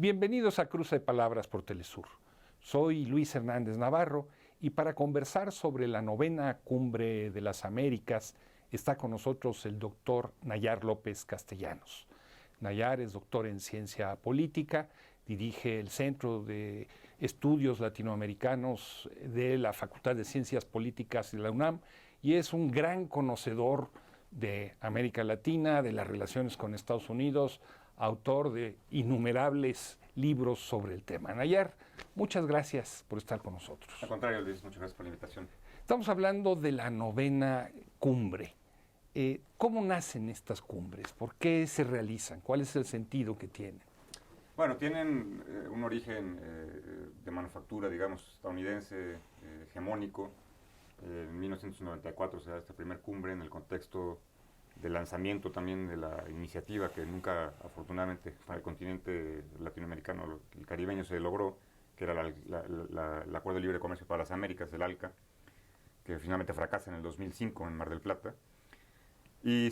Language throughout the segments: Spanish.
Bienvenidos a Cruce de Palabras por Telesur. Soy Luis Hernández Navarro y para conversar sobre la novena Cumbre de las Américas está con nosotros el doctor Nayar López Castellanos. Nayar es doctor en ciencia política, dirige el Centro de Estudios Latinoamericanos de la Facultad de Ciencias Políticas de la UNAM y es un gran conocedor de América Latina, de las relaciones con Estados Unidos, autor de innumerables libros sobre el tema. Nayar, muchas gracias por estar con nosotros. Al contrario, Luis, muchas gracias por la invitación. Estamos hablando de la novena cumbre. ¿Cómo nacen estas cumbres? ¿Por qué se realizan? ¿Cuál es el sentido que tienen? Bueno, tienen un origen de manufactura, digamos, estadounidense, hegemónico. En 1994 se da esta primer cumbre en el contexto del lanzamiento también de la iniciativa que nunca, afortunadamente, para el continente latinoamericano, el caribeño, se logró, que era el Acuerdo de Libre Comercio para las Américas, el ALCA, que finalmente fracasa en el 2005 en Mar del Plata. Y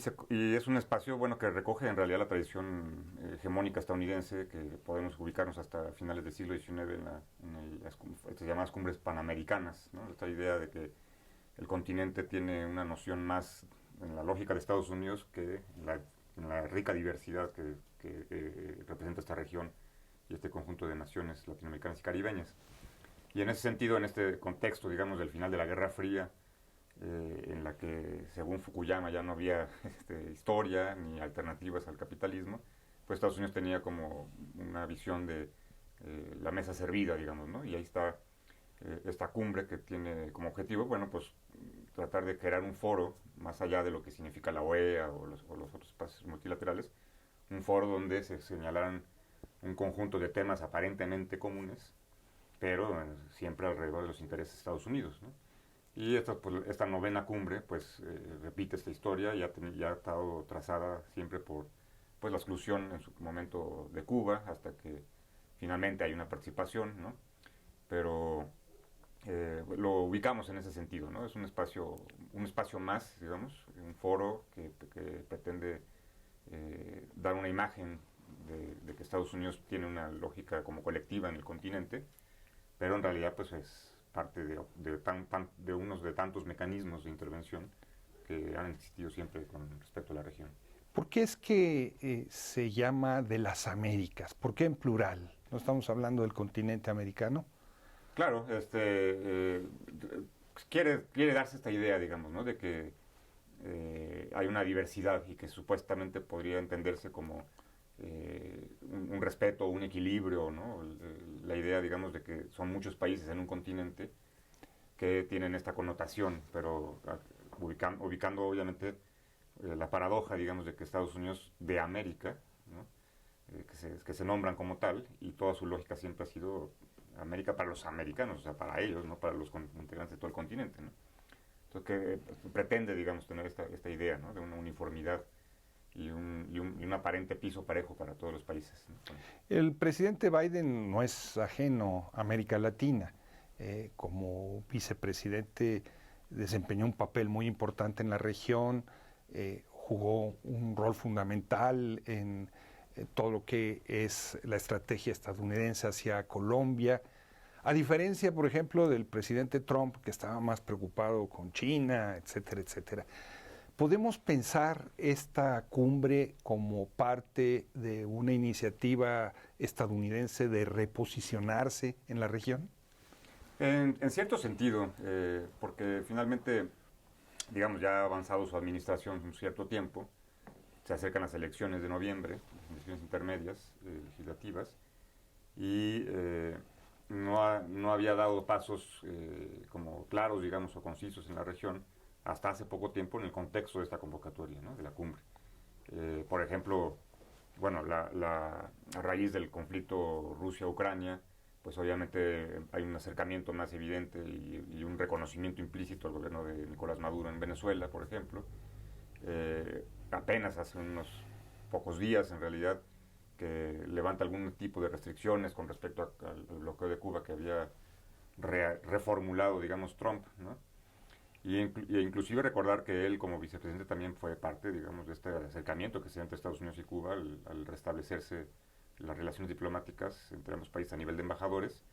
es un espacio bueno que recoge en realidad la tradición hegemónica estadounidense, que podemos ubicarnos hasta finales del siglo XIX en estas llamadas cumbres panamericanas, ¿no? Esta idea de que el continente tiene una noción más en la lógica de Estados Unidos que en la rica diversidad que representa esta región y este conjunto de naciones latinoamericanas y caribeñas. Y en ese sentido, en este contexto, digamos, del final de la Guerra Fría, en la que, según Fukuyama, ya no había historia ni alternativas al capitalismo, pues Estados Unidos tenía como una visión de la mesa servida, digamos, ¿no? Y ahí está esta cumbre que tiene como objetivo, bueno, pues tratar de crear un foro, más allá de lo que significa la OEA o los otros espacios multilaterales, un foro donde se señalaran un conjunto de temas aparentemente comunes, pero siempre alrededor de los intereses de Estados Unidos, ¿no? Y esta novena cumbre, pues, repite esta historia, ya ha estado trazada siempre por pues, la exclusión en su momento de Cuba, hasta que finalmente hay una participación, ¿no? Pero lo ubicamos en ese sentido, ¿no? Es un espacio más, digamos, un foro que pretende dar una imagen de que Estados Unidos tiene una lógica como colectiva en el continente, pero en realidad pues es parte de unos de tantos mecanismos de intervención que han existido siempre con respecto a la región. ¿Por qué es que se llama de las Américas? ¿Por qué en plural? ¿No estamos hablando del continente americano? Claro, quiere darse esta idea, digamos, ¿no? De que hay una diversidad y que supuestamente podría entenderse como un respeto, un equilibrio, ¿no? La idea, digamos, de que son muchos países en un continente que tienen esta connotación, pero ubicando obviamente la paradoja, digamos, de que Estados Unidos de América, ¿no? Que se nombran como tal, y toda su lógica siempre ha sido América para los americanos, o sea, para ellos, no para los integrantes de todo el continente, ¿no? Entonces, que pretende, digamos, tener esta idea, ¿no? De una uniformidad y un aparente piso parejo para todos los países, ¿no? El presidente Biden no es ajeno a América Latina. Como vicepresidente desempeñó un papel muy importante en la región, jugó un rol fundamental en todo lo que es la estrategia estadounidense hacia Colombia. A diferencia, por ejemplo, del presidente Trump, que estaba más preocupado con China, etcétera, etcétera. ¿Podemos pensar esta cumbre como parte de una iniciativa estadounidense de reposicionarse en la región? En cierto sentido, porque finalmente, digamos, ya ha avanzado su administración un cierto tiempo, se acercan las elecciones de noviembre, las elecciones intermedias, legislativas, y no había dado pasos como claros, digamos, o concisos en la región hasta hace poco tiempo en el contexto de esta convocatoria, ¿no? De la cumbre. Por ejemplo, bueno, a raíz del conflicto Rusia-Ucrania, pues obviamente hay un acercamiento más evidente y un reconocimiento implícito al gobierno de Nicolás Maduro en Venezuela, por ejemplo. Apenas hace unos pocos días, en realidad, que levanta algún tipo de restricciones con respecto al bloqueo de Cuba que había reformulado, digamos, Trump, ¿no? Y inclusive recordar que él como vicepresidente también fue parte, digamos, de este acercamiento que se da entre Estados Unidos y Cuba al restablecerse las relaciones diplomáticas entre ambos países a nivel de embajadores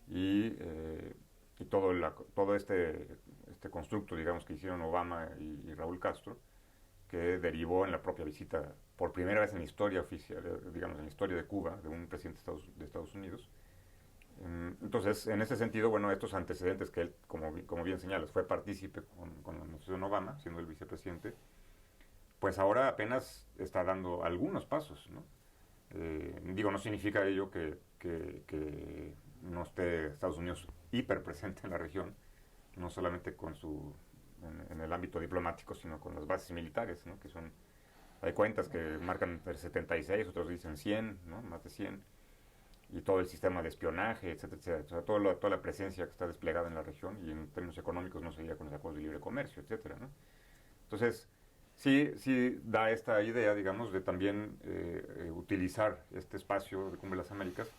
y, todo este constructo, digamos, que hicieron Obama y Raúl Castro, que derivó en la propia visita por primera vez en la historia oficial, digamos, en la historia de Cuba, de un presidente de Estados Unidos. Entonces, en ese sentido, bueno, estos antecedentes que él, como bien señalas, fue partícipe con la administración Obama, siendo el vicepresidente, pues ahora apenas está dando algunos pasos, ¿no? Digo, no significa ello que no esté Estados Unidos hiper presente en la región, no solamente en el ámbito diplomático, sino con las bases militares, ¿no? Que son, hay cuentas que marcan entre 76, otros dicen 100, ¿no? Más de 100, y todo el sistema de espionaje, etcétera, etcétera. O sea, toda la presencia que está desplegada en la región, y en términos económicos no sería con los acuerdos de libre comercio, etcétera, ¿no? Entonces, sí da esta idea, digamos, de también utilizar este espacio de Cumbre de las Américas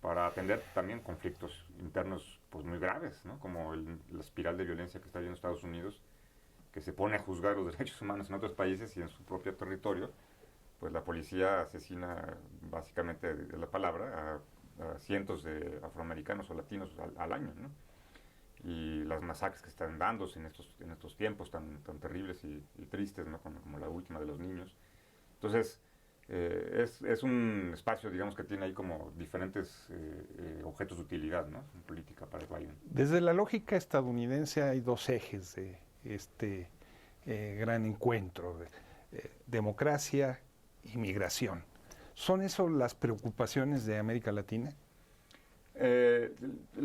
para atender también conflictos internos pues muy graves, ¿no? Como la espiral de violencia que está viviendo Estados Unidos, que se pone a juzgar los derechos humanos en otros países y en su propio territorio, pues la policía asesina, básicamente de la palabra, a cientos de afroamericanos o latinos al año, ¿no? Y las masacres que están dándose en estos tiempos tan terribles y tristes, ¿no? Como la última de los niños. Entonces, es un espacio, digamos, que tiene ahí como diferentes objetos de utilidad, ¿no? En política para Biden. Desde la lógica estadounidense hay dos ejes de este gran encuentro, democracia y migración. ¿Son eso las preocupaciones de América Latina?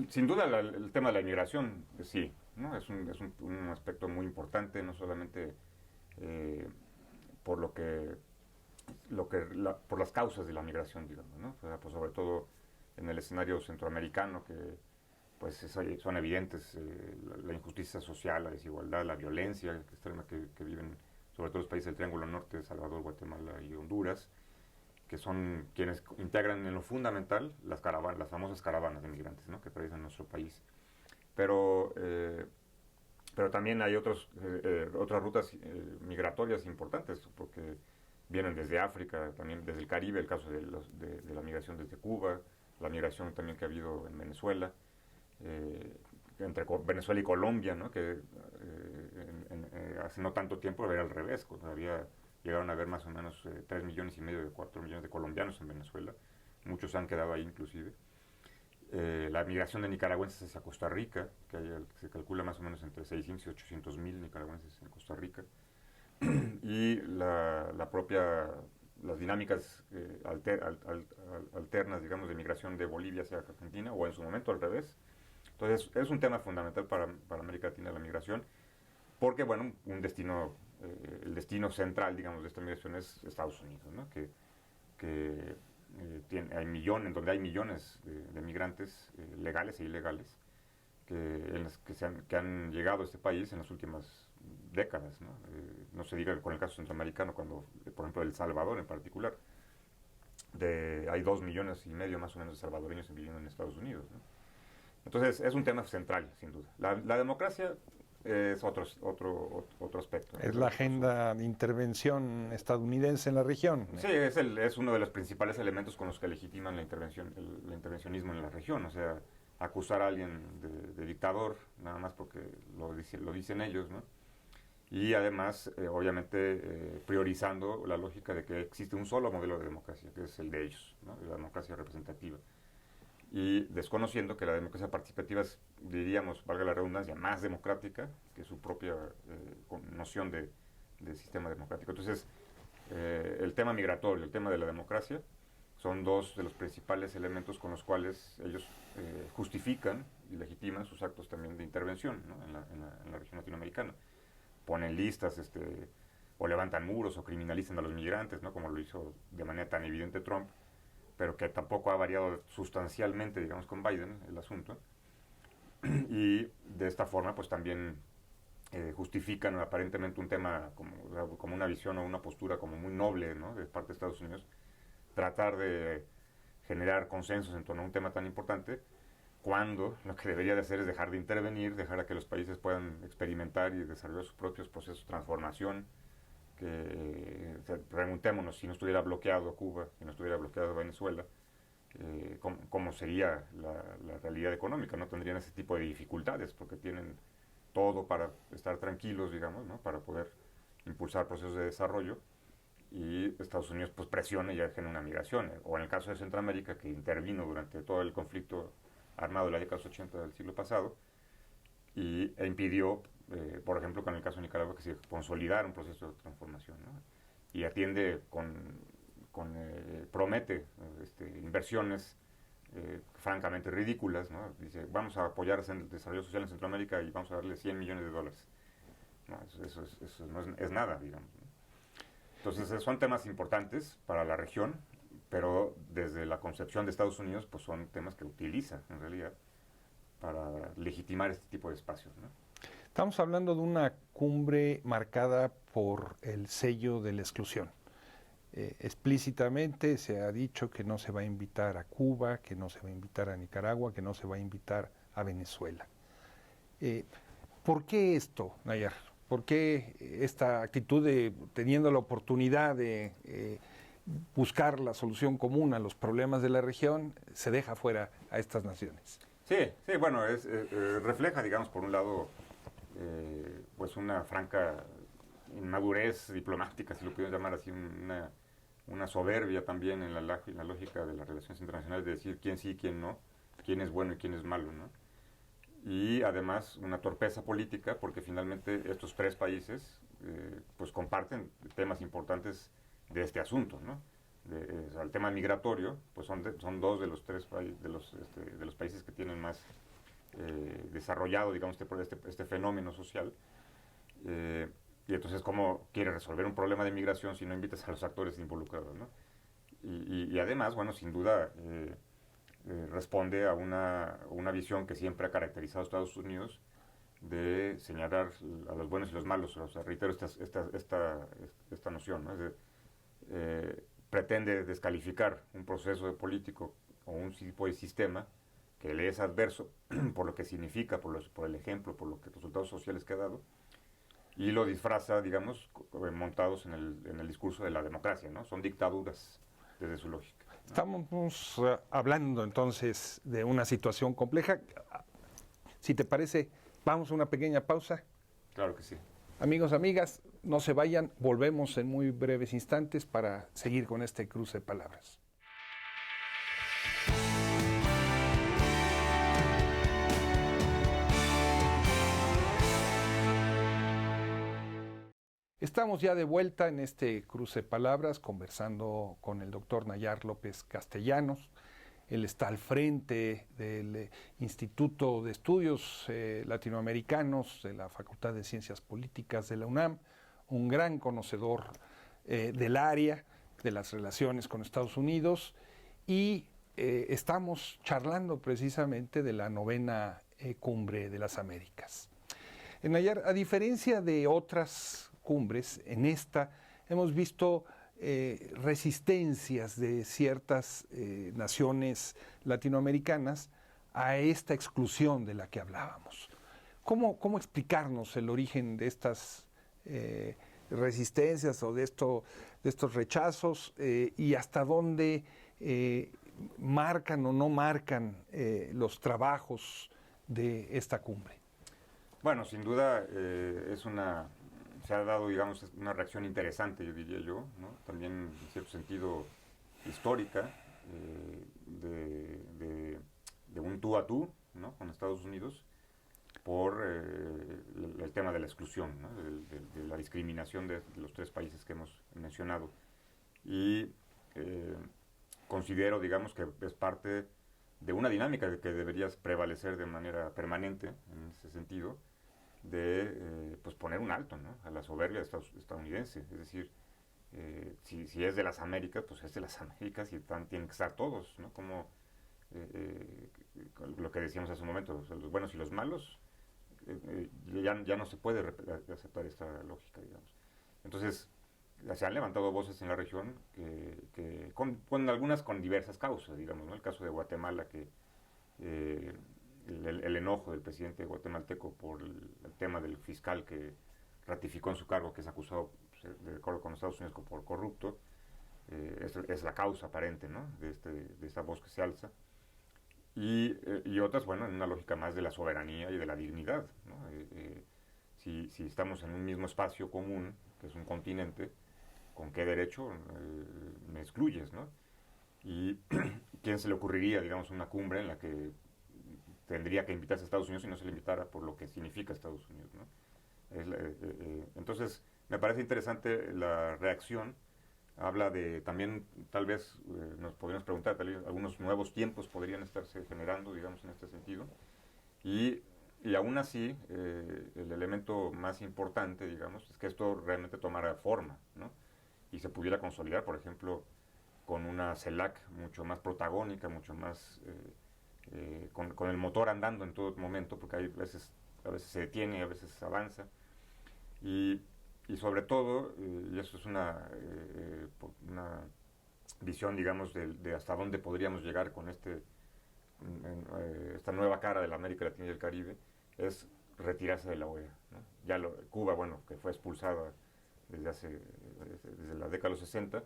Sin duda el tema de la inmigración, sí, ¿no? Es un aspecto muy importante, no solamente por por las causas de la migración, digamos, ¿no? O sea, pues sobre todo en el escenario centroamericano, que pues son evidentes la injusticia social, la desigualdad, la violencia extrema que viven sobre todo los países del Triángulo Norte, Salvador, Guatemala y Honduras, que son quienes integran en lo fundamental las famosas caravanas de migrantes, ¿no? Que atraviesan nuestro país. Pero también hay otras rutas migratorias importantes, porque vienen desde África, también desde el Caribe, el caso de la migración desde Cuba, la migración también que ha habido en Venezuela, entre Venezuela y Colombia, ¿no? Que hace no tanto tiempo era al revés, llegaron a haber más o menos 3,5 millones de 4 millones de colombianos en Venezuela, muchos han quedado ahí inclusive. La migración de nicaragüenses hacia Costa Rica, se calcula más o menos entre 600 y 800 mil nicaragüenses en Costa Rica, y las dinámicas alternas, digamos, de migración de Bolivia hacia Argentina, o en su momento al revés. Entonces, es un tema fundamental para América Latina la migración, porque, bueno, el destino central, digamos, de esta migración es Estados Unidos, ¿no? Donde hay millones de migrantes legales e ilegales que han llegado a este país en las últimas décadas, ¿no? No se diga con el caso centroamericano, cuando, por ejemplo, El Salvador en particular, hay 2,5 millones más o menos de salvadoreños viviendo en Estados Unidos, ¿no? Entonces, es un tema central, sin duda. La democracia es otro aspecto. Es la agenda de intervención estadounidense en la región. Sí, es uno de los principales elementos con los que legitiman el intervencionismo en la región. O sea, acusar a alguien de dictador, nada más porque lo dicen ellos, ¿no? Y además, obviamente, priorizando la lógica de que existe un solo modelo de democracia, que es el de ellos, ¿no? La democracia representativa. Y desconociendo que la democracia participativa es, diríamos, valga la redundancia, más democrática que su propia noción de sistema democrático. Entonces, el tema migratorio, el tema de la democracia, son dos de los principales elementos con los cuales ellos justifican y legitiman sus actos también de intervención, ¿no? en la región latinoamericana. Ponen listas, o levantan muros o criminalizan a los migrantes, ¿no? Como lo hizo de manera tan evidente Trump, pero que tampoco ha variado sustancialmente, digamos, con Biden el asunto. Y de esta forma, pues también justifican aparentemente un tema como una visión o una postura como muy noble, ¿no? De parte de Estados Unidos, tratar de generar consensos en torno a un tema tan importante, cuando lo que debería de hacer es dejar de intervenir, dejar a que los países puedan experimentar y desarrollar sus propios procesos de transformación preguntémonos si no estuviera bloqueado Cuba, si no estuviera bloqueado Venezuela, cómo sería la realidad económica. No tendrían ese tipo de dificultades porque tienen todo para estar tranquilos, digamos, ¿no? Para poder impulsar procesos de desarrollo, y Estados Unidos pues presiona y genera una migración. O en el caso de Centroamérica, que intervino durante todo el conflicto armado de la década de los 80 del siglo pasado, e impidió, por ejemplo, con el caso de Nicaragua, que se consolidara un proceso de transformación, ¿no? Y atiende promete inversiones francamente ridículas, ¿no? Dice, vamos a apoyar el desarrollo social en Centroamérica y vamos a darle $100 millones. No, eso no es nada, digamos, ¿no? Entonces son temas importantes para la región, pero desde la concepción de Estados Unidos, pues son temas que utiliza en realidad para legitimar este tipo de espacios, ¿no? Estamos hablando de una cumbre marcada por el sello de la exclusión. Explícitamente se ha dicho que no se va a invitar a Cuba, que no se va a invitar a Nicaragua, que no se va a invitar a Venezuela. ¿Por qué esto, Nayar? ¿Por qué esta actitud de teniendo la oportunidad de buscar la solución común a los problemas de la región, se deja fuera a estas naciones? Sí, bueno, refleja, digamos, por un lado, pues una franca inmadurez diplomática, si lo podemos llamar así, una soberbia también en la lógica de las relaciones internacionales, de decir quién sí, quién no, quién es bueno y quién es malo, ¿no? Y además una torpeza política, porque finalmente estos tres países pues comparten temas importantes de este asunto, ¿no? O sea, el tema migratorio, pues son dos de los tres de los países que tienen más desarrollado, digamos, este fenómeno social. Y entonces, ¿cómo quiere resolver un problema de migración si no invitas a los actores involucrados, ¿no? Y además, bueno, sin duda responde a una visión que siempre ha caracterizado a Estados Unidos de señalar a los buenos y los malos. O sea, reitero esta noción, ¿no? Pretende descalificar un proceso político o un tipo de sistema que le es adverso por lo que significa, por el ejemplo, por los resultados sociales que ha dado, y lo disfraza, digamos, montados en el discurso de la democracia, ¿no? Son dictaduras desde su lógica, ¿no? Estamos hablando entonces de una situación compleja. Si te parece, vamos a una pequeña pausa. Claro que sí. Amigos, amigas, no se vayan, volvemos en muy breves instantes para seguir con este cruce de palabras. Estamos ya de vuelta en este cruce de palabras, conversando con el doctor Nayar López Castellanos. Él está al frente del Instituto de Estudios Latinoamericanos de la Facultad de Ciencias Políticas de la UNAM, un gran conocedor del área, de las relaciones con Estados Unidos, y estamos charlando precisamente de la novena Cumbre de las Américas. Nayar, a diferencia de otras cumbres, en esta hemos visto resistencias de ciertas naciones latinoamericanas a esta exclusión de la que hablábamos. ¿Cómo explicarnos el origen de estas resistencias o de estos rechazos y hasta dónde marcan o no marcan los trabajos de esta cumbre? Bueno, sin duda se ha dado, digamos, una reacción interesante, yo diría yo, ¿no? También en cierto sentido histórica, de un tú a tú, ¿no? Con Estados Unidos, por el tema de la exclusión, ¿no? de la discriminación de los tres países que hemos mencionado. Y considero, digamos, que es parte de una dinámica que debería prevalecer de manera permanente en ese sentido, de pues poner un alto, ¿no? A la soberbia estadounidense. Es decir, si es de las Américas, pues es de las Américas y tienen que estar todos, ¿no? Como lo que decíamos hace un momento, o sea, los buenos y los malos, ya no se puede aceptar esta lógica, digamos. Entonces, se han levantado voces en la región con algunas con diversas causas, digamos, ¿no? El caso de Guatemala, que el enojo del presidente guatemalteco por el tema del fiscal que ratificó en su cargo, que es acusado de acuerdo con Estados Unidos por corrupto, es la causa aparente, ¿no? de esta voz que se alza. Y otras, bueno, en una lógica más de la soberanía y de la dignidad, ¿no? Si estamos en un mismo espacio común, que es un continente, ¿con qué derecho me excluyes, ¿no? Y ¿quién se le ocurriría, digamos, una cumbre en la que tendría que invitarse a Estados Unidos y no se le invitara por lo que significa Estados Unidos, ¿no? Entonces, me parece interesante la reacción. Habla de también, tal vez nos podríamos preguntar, tal vez algunos nuevos tiempos podrían estarse generando, digamos, en este sentido. Y, y aún así, el elemento más importante, digamos, es que esto realmente tomara forma, ¿no? Y se pudiera consolidar, por ejemplo, con una CELAC mucho más protagónica, mucho más con el motor andando en todo momento, porque a veces se detiene, a veces avanza. Y, y sobre todo, y eso es una visión, digamos, de hasta dónde podríamos llegar con esta nueva cara de la América Latina y el Caribe, es retirarse de la OEA, ¿no? Cuba, bueno, que fue expulsada desde la década de los 60,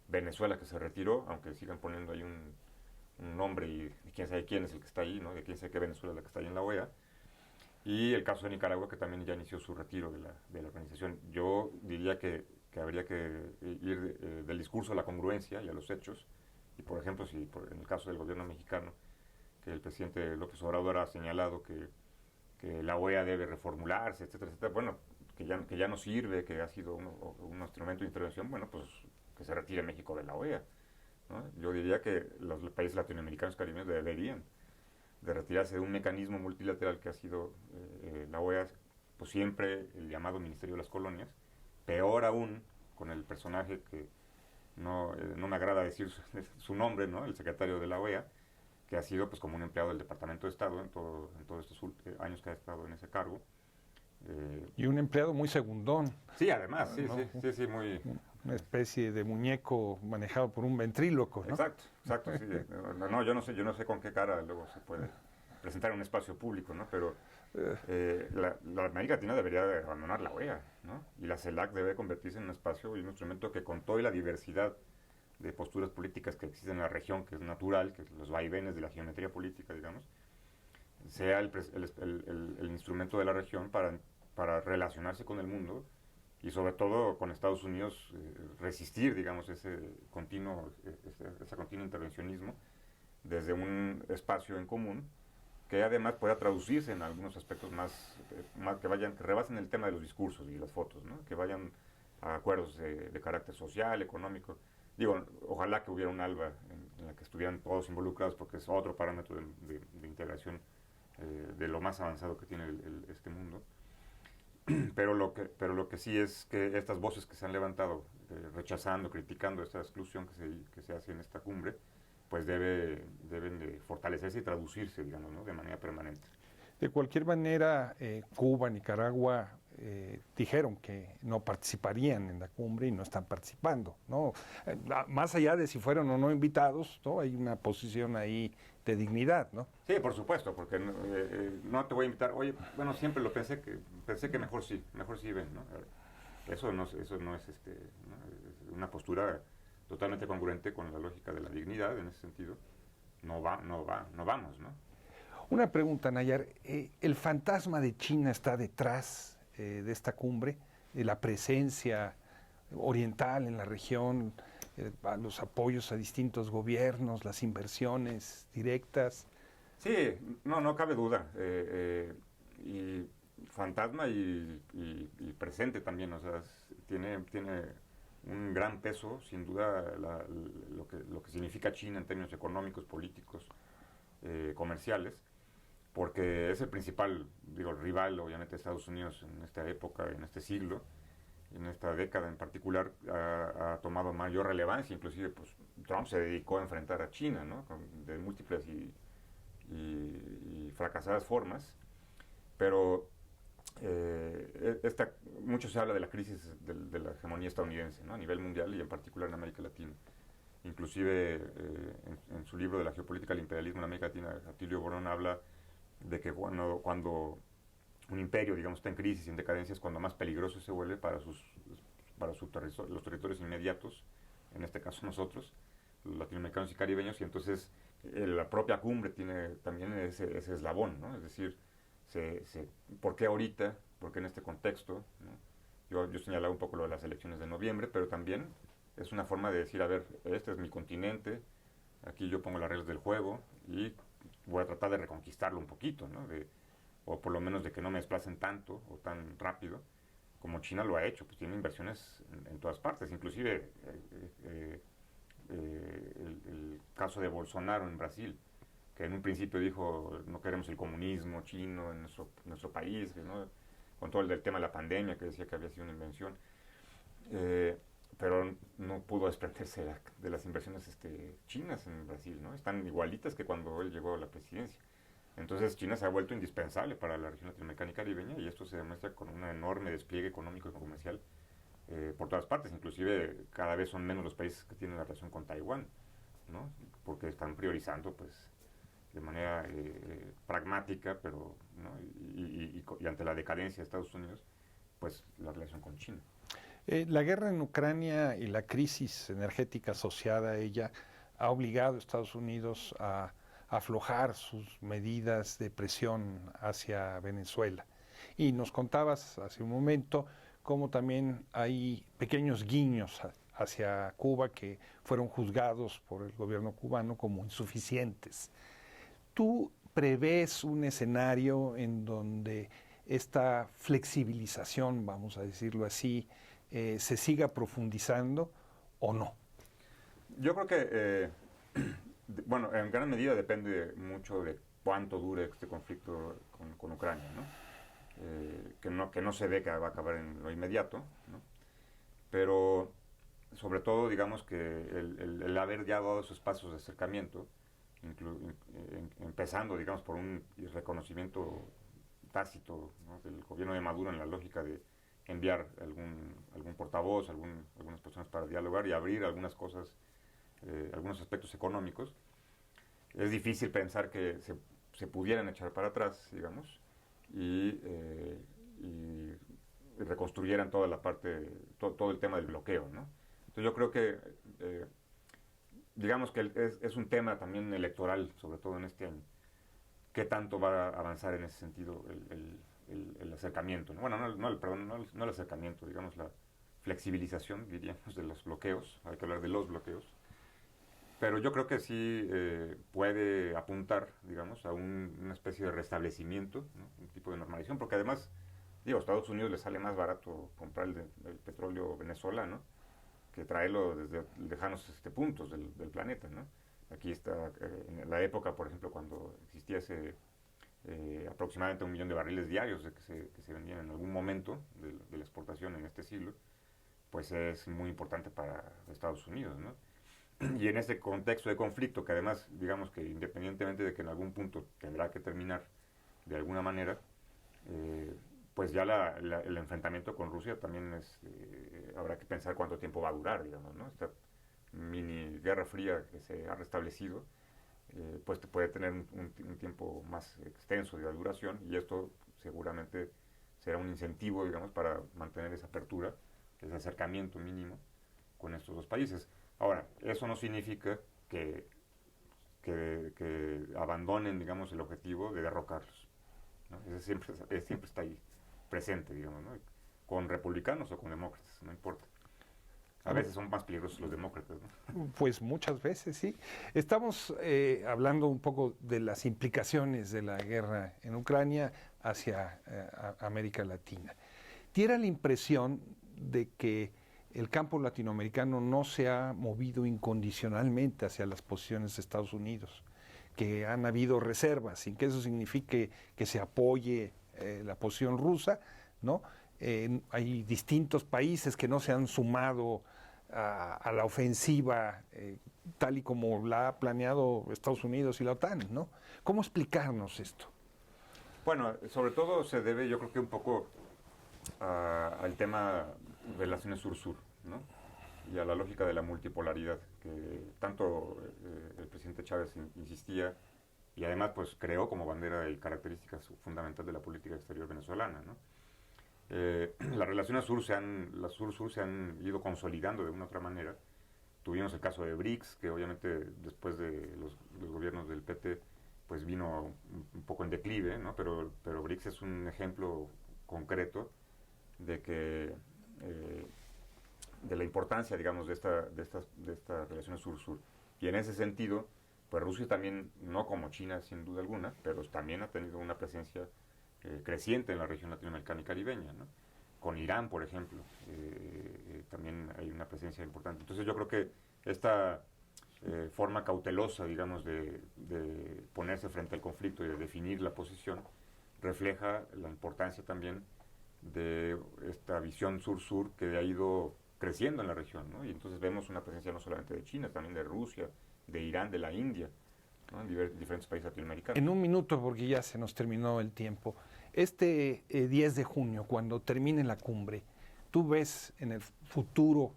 Venezuela que se retiró, aunque sigan poniendo ahí un nombre y quién sabe quién es el que está ahí, ¿no? De quién sabe qué Venezuela es la que está ahí en la OEA. Y el caso de Nicaragua, que también ya inició su retiro de la organización. Yo diría que habría que ir del discurso a la congruencia y a los hechos. Y por ejemplo, si en el caso del gobierno mexicano, que el presidente López Obrador ha señalado que la OEA debe reformularse, etcétera, etcétera, bueno, que ya no sirve, que ha sido un instrumento de intervención, bueno, pues que se retire México de la OEA, ¿no? Yo diría que los países latinoamericanos caribeños deberían de retirarse de un mecanismo multilateral que ha sido la OEA, pues siempre el llamado Ministerio de las Colonias, peor aún con el personaje que no me agrada decir su nombre, ¿no? El secretario de la OEA, que ha sido pues como un empleado del Departamento de Estado en todos estos años que ha estado en ese cargo. Y un empleado muy segundón. Sí, además, sí, ¿no? sí, muy... Una especie de muñeco manejado por un ventríloco, ¿no? Exacto, sí. No, yo no sé con qué cara luego se puede presentar en un espacio público, ¿no? Pero la América Latina debería de abandonar la OEA, ¿no? Y la CELAC debe convertirse en un espacio y un instrumento que con toda la diversidad de posturas políticas que existen en la región, que es natural, que los vaivenes de la geometría política, digamos, sea el instrumento de la región para relacionarse con el mundo y sobre todo con Estados Unidos resistir, digamos, ese continuo intervencionismo desde un espacio en común que además pueda traducirse en algunos aspectos más que rebasen el tema de los discursos y las fotos, ¿no? Que vayan a acuerdos de carácter social, económico. Digo, ojalá que hubiera un ALBA en la que estuvieran todos involucrados porque es otro parámetro de integración de lo más avanzado que tiene este mundo. Pero lo que sí es que estas voces que se han levantado rechazando, criticando esta exclusión que se hace en esta cumbre, pues deben de fortalecerse y traducirse, digamos, ¿no? De manera permanente. De cualquier manera, Cuba, Nicaragua dijeron que no participarían en la cumbre y no están participando, ¿no? Más allá de si fueron o no invitados, ¿no? Hay una posición ahí de dignidad, ¿no? Sí, por supuesto, porque no te voy a invitar. Oye, bueno, siempre lo pensé que mejor sí ven, ¿no? Eso no es ¿no? Es una postura totalmente congruente con la lógica de la dignidad en ese sentido. No vamos, ¿no? Una pregunta, Nayar. ¿El fantasma de China está detrás de esta cumbre? De la presencia oriental en la región, los apoyos a distintos gobiernos, las inversiones directas. Sí, no cabe duda. Y fantasma y presente también, o sea, tiene un gran peso, sin duda, lo que significa China en términos económicos, políticos, comerciales, porque es el principal, rival, obviamente, de Estados Unidos en esta época, en este siglo, en esta década en particular, ha tomado mayor relevancia. Inclusive, pues, Trump se dedicó a enfrentar a China, ¿no? De múltiples y fracasadas formas, pero mucho se habla de la crisis de la hegemonía estadounidense, ¿no? A nivel mundial y en particular en América Latina. Inclusive en su libro de la geopolítica del imperialismo en América Latina, Atilio Borón habla de que cuando un imperio, digamos, está en crisis y en decadencia es cuando más peligroso se vuelve para sus para los territorios inmediatos, en este caso nosotros, los latinoamericanos y caribeños, y entonces la propia cumbre tiene también ese eslabón, ¿no? Es decir, ¿por qué ahorita? ¿Por qué en este contexto? ¿No? Yo señalaba un poco lo de las elecciones de noviembre, pero también es una forma de decir, a ver, este es mi continente, aquí yo pongo las reglas del juego y voy a tratar de reconquistarlo un poquito, ¿no? O por lo menos de que no me desplacen tanto o tan rápido como China lo ha hecho, pues tiene inversiones en todas partes, inclusive el caso de Bolsonaro en Brasil, que en un principio dijo no queremos el comunismo chino en nuestro país, ¿no? Con todo el del tema de la pandemia, que decía que había sido una invención, pero no pudo desprenderse de las inversiones chinas en Brasil, ¿no? Están igualitas que cuando él llegó a la presidencia. Entonces China se ha vuelto indispensable para la región latinoamericana y caribeña, y esto se demuestra con un enorme despliegue económico y comercial por todas partes. Inclusive cada vez son menos los países que tienen la relación con Taiwán, ¿no? Porque están priorizando pues de manera pragmática, pero ¿no? y ante la decadencia de Estados Unidos, pues la relación con China. La guerra en Ucrania y la crisis energética asociada a ella ha obligado a Estados Unidos a aflojar sus medidas de presión hacia Venezuela. Y nos contabas hace un momento cómo también hay pequeños guiños hacia Cuba que fueron juzgados por el gobierno cubano como insuficientes. ¿Tú prevés un escenario en donde esta flexibilización, vamos a decirlo así, se siga profundizando o no? Yo creo que, bueno, en gran medida depende mucho de cuánto dure este conflicto con Ucrania, ¿no? Que no se ve que va a acabar en lo inmediato, ¿no? Pero sobre todo, digamos que el haber ya dado esos pasos de acercamiento, empezando, digamos, por un reconocimiento tácito, ¿no? Del gobierno de Maduro en la lógica de enviar algún portavoz, algunas personas para dialogar y abrir algunas cosas, algunos aspectos económicos. Es difícil pensar que se pudieran echar para atrás, digamos, y reconstruyeran toda la parte, todo el tema del bloqueo, ¿no? Entonces yo creo que, digamos que es un tema también electoral, sobre todo en este año. ¿Qué tanto va a avanzar en ese sentido el acercamiento, ¿no? Bueno, no el acercamiento, digamos la flexibilización, diríamos, de los bloqueos, hay que hablar de los bloqueos, pero yo creo que sí puede apuntar, digamos, a una especie de restablecimiento, ¿no? Un tipo de normalización, porque además, digo, a Estados Unidos le sale más barato comprar el petróleo venezolano que traerlo desde lejanos puntos del planeta, ¿no? Aquí está, en la época, por ejemplo, cuando existía aproximadamente 1 millón de barriles diarios que se vendían en algún momento de la exportación en este siglo, pues es muy importante para Estados Unidos, ¿no? Y en este contexto de conflicto, que además, digamos que independientemente de que en algún punto tendrá que terminar de alguna manera, pues ya el enfrentamiento con Rusia también habrá que pensar cuánto tiempo va a durar, digamos, ¿no? Esta mini guerra fría que se ha restablecido, pues puede tener un tiempo más extenso de duración, y esto seguramente será un incentivo, digamos, para mantener esa apertura, ese acercamiento mínimo con estos dos países. Ahora, eso no significa que abandonen, digamos, el objetivo de derrocarlos, ¿no? Ese siempre está ahí presente, digamos, ¿no? Con republicanos o con demócratas, no importa. A veces son más peligrosos los demócratas, ¿no? Pues muchas veces, sí. Estamos hablando un poco de las implicaciones de la guerra en Ucrania hacia América Latina. ¿Tiene la impresión de que el campo latinoamericano no se ha movido incondicionalmente hacia las posiciones de Estados Unidos, que han habido reservas, sin que eso signifique que se apoye la posición rusa, ¿no? Hay distintos países que no se han sumado a la ofensiva tal y como la ha planeado Estados Unidos y la OTAN, ¿no? ¿Cómo explicarnos esto? Bueno, sobre todo se debe, yo creo que un poco al tema de relaciones sur-sur, ¿no? Y a la lógica de la multipolaridad, que tanto el presidente Chávez insistía, y además pues creó como bandera y característica fundamental de la política exterior venezolana, ¿no? las relaciones sur-sur se han ido consolidando de una u otra manera. Tuvimos el caso de BRICS, que obviamente después de los gobiernos del PT pues vino un poco en declive, ¿no? Pero BRICS es un ejemplo concreto de que de la importancia, digamos, de estas relaciones sur-sur. Y en ese sentido, pues Rusia también, no como China sin duda alguna, pero también ha tenido una presencia creciente en la región latinoamericana y caribeña, ¿no? Con Irán, por ejemplo, también hay una presencia importante. Entonces yo creo que esta forma cautelosa, digamos, de ponerse frente al conflicto y de definir la posición, refleja la importancia también de esta visión sur-sur que ha ido creciendo en la región, ¿no? Y entonces vemos una presencia no solamente de China, también de Rusia, de Irán, de la India, ¿no? En diferentes países latinoamericanos. En un minuto, porque ya se nos terminó el tiempo. Este 10 de junio, cuando termine la cumbre, ¿tú ves en el futuro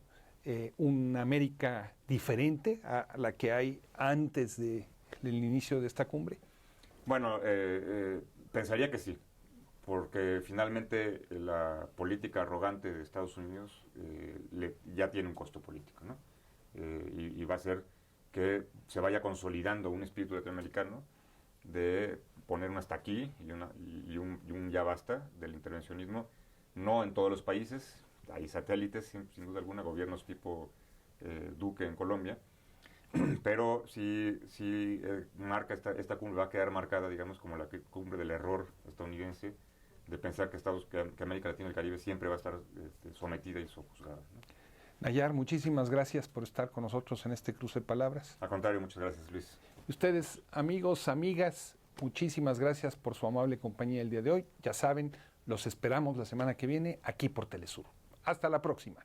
una América diferente a la que hay antes del inicio de esta cumbre? Bueno, pensaría que sí, porque finalmente la política arrogante de Estados Unidos ya tiene un costo político, ¿no? Y va a ser que se vaya consolidando un espíritu latinoamericano de poner un hasta aquí y un ya basta del intervencionismo, no en todos los países, hay satélites sin duda alguna, gobiernos tipo Duque en Colombia, pero sí marca esta cumbre, va a quedar marcada, digamos, como la cumbre del error estadounidense, de pensar que América Latina y el Caribe siempre va a estar sometida y sojuzgada, ¿no? Nayar, muchísimas gracias por estar con nosotros en este cruce de palabras. Al contrario, muchas gracias, Luis. Y ustedes, amigos, amigas, muchísimas gracias por su amable compañía el día de hoy. Ya saben, los esperamos la semana que viene aquí por Telesur. Hasta la próxima.